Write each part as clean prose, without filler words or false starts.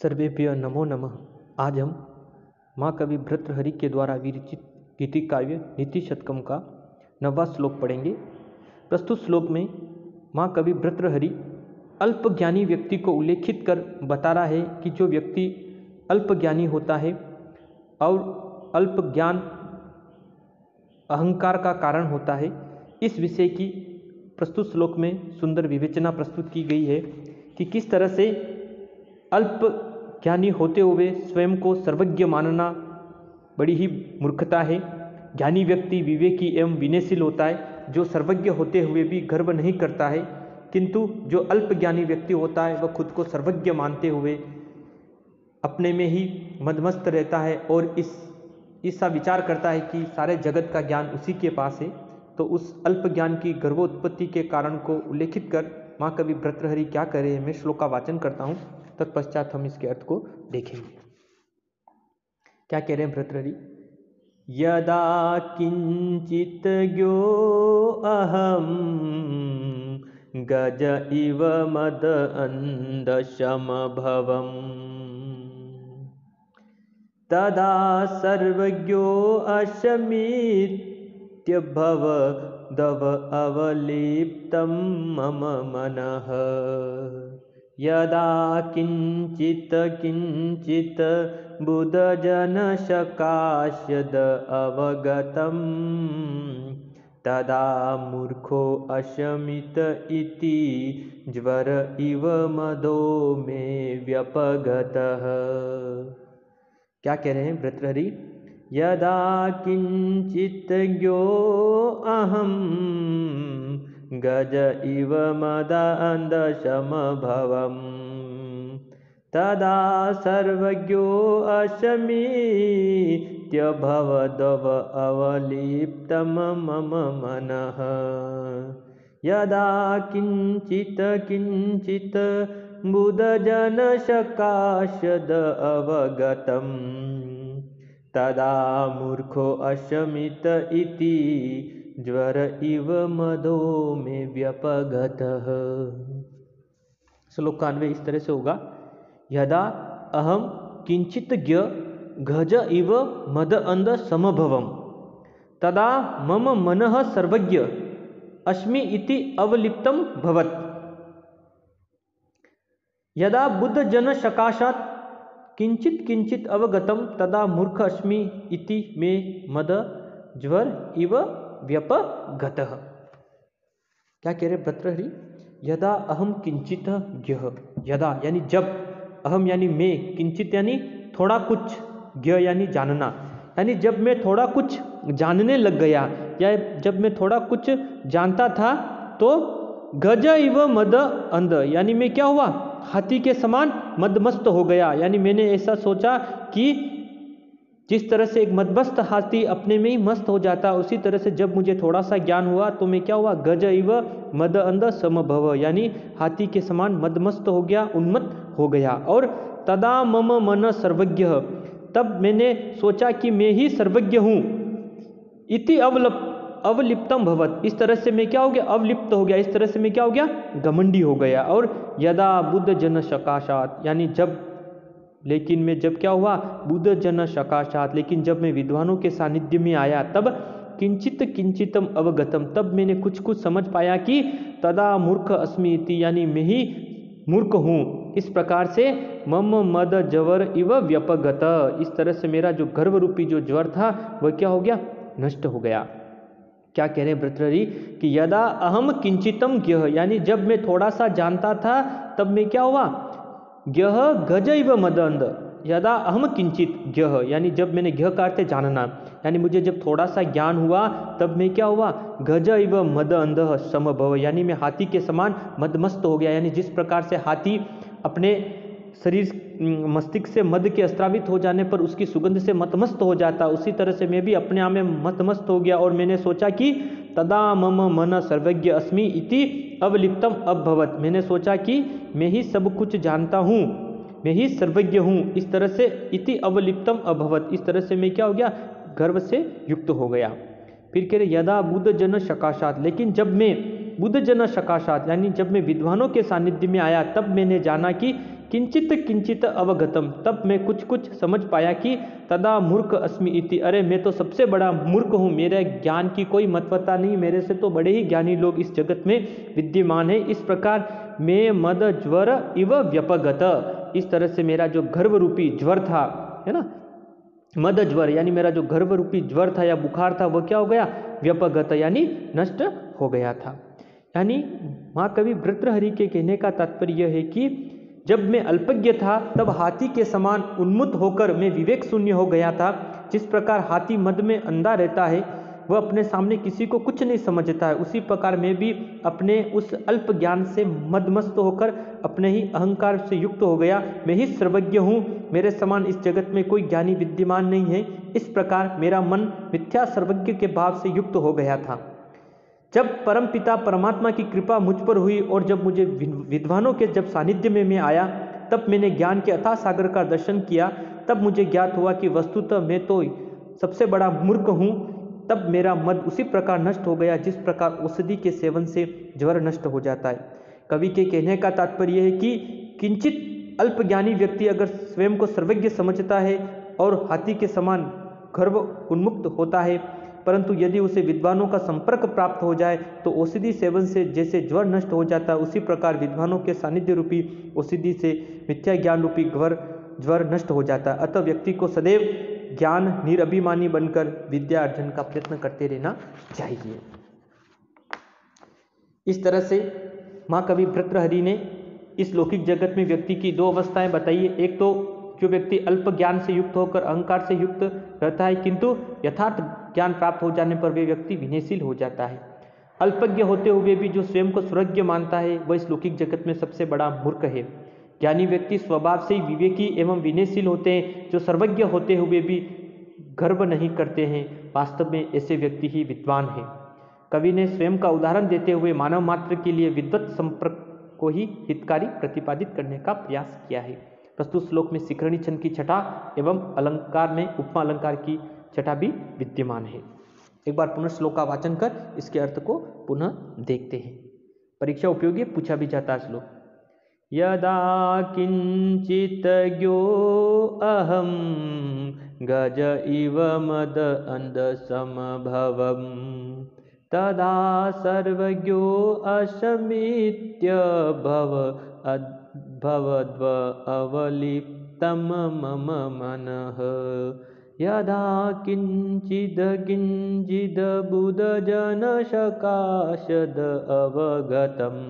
सर्वेभ्यो नमो नमः। आज हम माँ कवि भर्तृहरि के द्वारा विरचित गीतिक काव्य नीति शतकम का 9वां श्लोक पढ़ेंगे। प्रस्तुत श्लोक में माँ कवि भर्तृहरि अल्पज्ञानी व्यक्ति को उल्लेखित कर बता रहा है कि जो व्यक्ति अल्पज्ञानी होता है और अल्पज्ञान अहंकार का कारण होता है, इस विषय की प्रस्तुत श्लोक में सुंदर विवेचना प्रस्तुत की गई है कि किस तरह से अल्प ज्ञानी होते हुए स्वयं को सर्वज्ञ मानना बड़ी ही मूर्खता है। ज्ञानी व्यक्ति विवेकी एवं विनयशील होता है, जो सर्वज्ञ होते हुए भी गर्व नहीं करता है, किंतु जो अल्प ज्ञानी व्यक्ति होता है वह खुद को सर्वज्ञ मानते हुए अपने में ही मदमस्त रहता है और इसका विचार करता है कि सारे जगत का ज्ञान उसी के पास है। तो उस अल्प ज्ञान की गर्भोत्पत्ति के कारण को उल्लेखित कर माँ कवि भर्तृहरि क्या कह रहे हैं, मैं श्लोक का वाचन करता हूँ, तत्पश्चात हम इसके अर्थ को देखेंगे। क्या कह रहे हैं भर्तृहरि? यदा किंचित ज्ञो अहम गज इव मद अंधशम भवम तदा सर्वज्ञो अशमीत्य भव दव अवलिप्तं मम मनः। यदा किंचित किंचित बुधजन सकाशद अवगतम तदा मूर्खो अशमित इति ज्वर इव मदो में व्यपगतः। क्या कह रहे हैं भर्तृहरि? यदा किंचित ज्ञो अहम गज इव मदांधशम भवम तदा सर्वज्ञो अशमीत्य भवदव अवलिप्तं मम मनः। यदा किंचित किंचित बुधजन सकाशद अवगतम तदा मूर्खो अशमित इति ज्वर इव मदो में व्यपगतः। श्लोक का अन्वय इस तरह से होगा। यदा अहम किंचित ज्ञ गज इव मद अंध समभवम तदा मम मनः सर्वज्ञ अस्मि इति अवलिप्तं भवत्। यदा बुद्ध जन सकाशात् किंचित किंचित अवगतम तदा मूर्ख अस्मि इति मे मद ज्वर इव व्यपगतः। क्या कह रहे भर्तृहरि? यदा अहम किंचित ज्ञः, यदा यानी जब, अहम यानी मैं, किंचित यानी थोड़ा कुछ, ज्ञ यानी जानना, यानी जब मैं थोड़ा कुछ जानने लग गया या जब मैं थोड़ा कुछ जानता था तो गज इव मद अंध यानी मैं क्या हुआ, हाथी के समान मदमस्त हो गया। यानी मैंने ऐसा सोचा कि जिस तरह से एक मदमस्त हाथी अपने में ही मस्त हो जाता, उसी तरह से जब मुझे थोड़ा सा ज्ञान हुआ तो मैं क्या हुआ, गज इव मद अंध समभव यानी हाथी के समान मदमस्त हो गया, उन्मत्त हो गया। और तदा मम मन सर्वज्ञ, तब मैंने सोचा कि मैं ही सर्वज्ञ हूँ। इति अवलिप्तम भवत, इस तरह से मैं क्या हो गया, अवलिप्त हो गया, इस तरह से मैं क्या हो गया, घमंडी हो गया। और यदा बुद्ध जन सकाशात यानी जब, लेकिन मैं जब क्या हुआ, बुद्ध जन सकाशात, लेकिन जब मैं विद्वानों के सानिध्य में आया तब किंचित किंचितम अवगतम, तब मैंने कुछ कुछ समझ पाया कि तदा मूर्ख अस्मि इति यानी मैं ही मूर्ख हूँ। इस प्रकार से मम मद जवर इव व्यपगत, इस तरह से मेरा जो गर्व रूपी जो ज्वर था वह क्या हो गया, नष्ट हो गया। क्या कह रहे हैं भर्तृहरि कि यदा अहम किंचितम ज्ञः यानी जब मैं थोड़ा सा जानता था तब मैं क्या हुआ, ज्ञः गज इव मद अंध। यदा अहम किंचित ज्ञः यानी जब मैंने ज्ञ का अर्थ जानना, यानी मुझे जब थोड़ा सा ज्ञान हुआ तब मैं क्या हुआ, गज इव मद अंध समभव यानी मैं हाथी के समान मदमस्त हो गया। यानी जिस प्रकार से हाथी अपने शरीर मस्तिष्क से मद के स्त्रावित हो जाने पर उसकी सुगंध से मतमस्त हो जाता, उसी तरह से मैं भी अपने आप में मतमस्त हो गया और मैंने सोचा कि तदा मम मन सर्वज्ञ अस्मि इति अवलिप्तम अभवत, मैंने सोचा कि मैं ही सब कुछ जानता हूँ, मैं ही सर्वज्ञ हूँ। इस तरह से इति अवलिप्तम अभवत, इस तरह से मैं क्या हो गया, गर्व से युक्त हो गया। फिर कह रहे यदा बुद्ध जन सकाशात, लेकिन जब मैं बुद्ध जन सकाशात यानी जब मैं विद्वानों के सानिध्य में आया तब मैंने जाना कि किंचित किंचित अवगतम, तब मैं कुछ कुछ समझ पाया कि तदा मूर्ख अस्मि इति, अरे मैं तो सबसे बड़ा मूर्ख हूँ, मेरे ज्ञान की कोई महत्वता नहीं, मेरे से तो बड़े ही ज्ञानी लोग इस जगत में विद्यमान है। इस प्रकार मैं मद ज्वर इव व्यपगत, इस तरह से मेरा जो गर्व रूपी ज्वर था, है ना, मद ज्वर यानी मेरा जो गर्व रूपी ज्वर था या बुखार था, वह क्या हो गया, व्यपगत यानी नष्ट हो गया था। यानी महाकवि भर्तृहरि के कहने का तात्पर्य यह है कि जब मैं अल्पज्ञ था तब हाथी के समान उन्मुक्त होकर मैं विवेक शून्य हो गया था। जिस प्रकार हाथी मद में अंधा रहता है, वह अपने सामने किसी को कुछ नहीं समझता है, उसी प्रकार मैं भी अपने उस अल्प ज्ञान से मदमस्त होकर अपने ही अहंकार से युक्त हो गया। मैं ही सर्वज्ञ हूँ, मेरे समान इस जगत में कोई ज्ञानी विद्यमान नहीं है। इस प्रकार मेरा मन मिथ्या सर्वज्ञ के भाव से युक्त हो गया था। जब परमपिता परमात्मा की कृपा मुझ पर हुई और जब मुझे विद्वानों के जब सानिध्य में मैं आया, तब मैंने ज्ञान के अथाह सागर का दर्शन किया। तब मुझे ज्ञात हुआ कि वस्तुतः मैं तो सबसे बड़ा मूर्ख हूँ। तब मेरा मद उसी प्रकार नष्ट हो गया जिस प्रकार औषधि के सेवन से ज्वर नष्ट हो जाता है। कवि के कहने का तात्पर्य है कि किंचित अल्पज्ञानी व्यक्ति अगर स्वयं को सर्वज्ञ समझता है और हाथी के समान गर्व उन्मुक्त होता है, परंतु यदि उसे विद्वानों का संपर्क प्राप्त हो जाए तो औषधि सेवन से जैसे ज्वर नष्ट हो जाता है, उसी प्रकार विद्वानों के सानिध्य रूपी औषधि से मिथ्या ज्ञान रूपी ज्वर नष्ट हो जाता है। अतः व्यक्ति को सदैव ज्ञान निरभिमानी बनकर विद्या अर्जन का प्रयत्न करते रहना चाहिए। इस तरह से महाकवि भर्तृहरि ने इस लौकिक जगत में व्यक्ति की दो अवस्थाएं बताई है। एक तो जो व्यक्ति अल्प ज्ञान से युक्त होकर अहंकार से युक्त रहता है, किंतु यथार्थ ज्ञान प्राप्त हो जाने पर वे व्यक्ति विनयशील हो जाता है। अल्पज्ञ होते हुए भी जो स्वयं को सर्वज्ञ मानता है, वह इस लौकिक जगत में सबसे बड़ा मूर्ख है। ज्ञानी व्यक्ति स्वभाव से ही विवेकी एवं विनयशील होते हैं, जो सर्वज्ञ होते हुए भी गर्व नहीं करते हैं। वास्तव में ऐसे व्यक्ति ही विद्वान हैं। कवि ने स्वयं का उदाहरण देते हुए मानव मात्र के लिए विद्वत संपर्क को ही हितकारी प्रतिपादित करने का प्रयास किया है। प्रस्तुत श्लोक में शिखरणी छंद की छटा एवं अलंकार में उपमा अलंकार की छटा भी विद्यमान है। एक बार पुनः श्लोक का वाचन कर इसके अर्थ को पुनः देखते हैं। परीक्षा उपयोगी पूछा भी जाता है श्लोक। यदा किंचित ज्ञो अहम गज इव मद अंध समभवम तदा सर्वज्ञो अशमित्य भवद्व अवलिप्तम मम मनः यदा किंचिद किंचिद बुध जन सकाशद अवगतम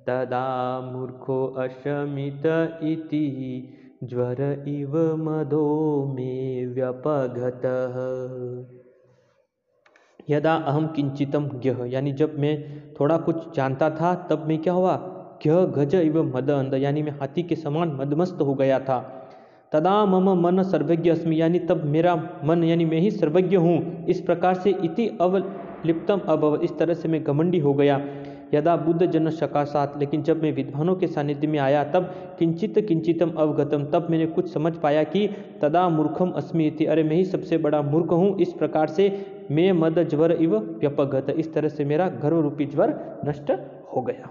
तदा मूर्खो अशमित इति ज्वर इव मदो मे व्यपगतः। यदा अहम किंचितम ज्ञः, यानी जब मैं थोड़ा कुछ जानता था तब मैं क्या हुआ, ज्ञः गज इव मद अंध, यानी मैं हाथी के समान मदमस्त हो गया था। तदा मम मन सर्वज्ञ अस्मि, यानी तब मेरा मन यानी मैं ही सर्वज्ञ हूँ। इस प्रकार से इति अवलिप्तम अभवत्, इस तरह से मैं घमंडी हो गया। यदा बुद्ध जन सकाशात, लेकिन जब मैं विद्वानों के सानिध्य में आया तब किंचित किंचितम अवगतम, तब मैंने कुछ समझ पाया कि तदा मूर्खम अस्मि इति, अरे मैं ही सबसे बड़ा मूर्ख हूँ। इस प्रकार से मैं मद ज्वर इव व्यपगत, इस तरह से मेरा गर्व रूपी ज्वर नष्ट हो गया।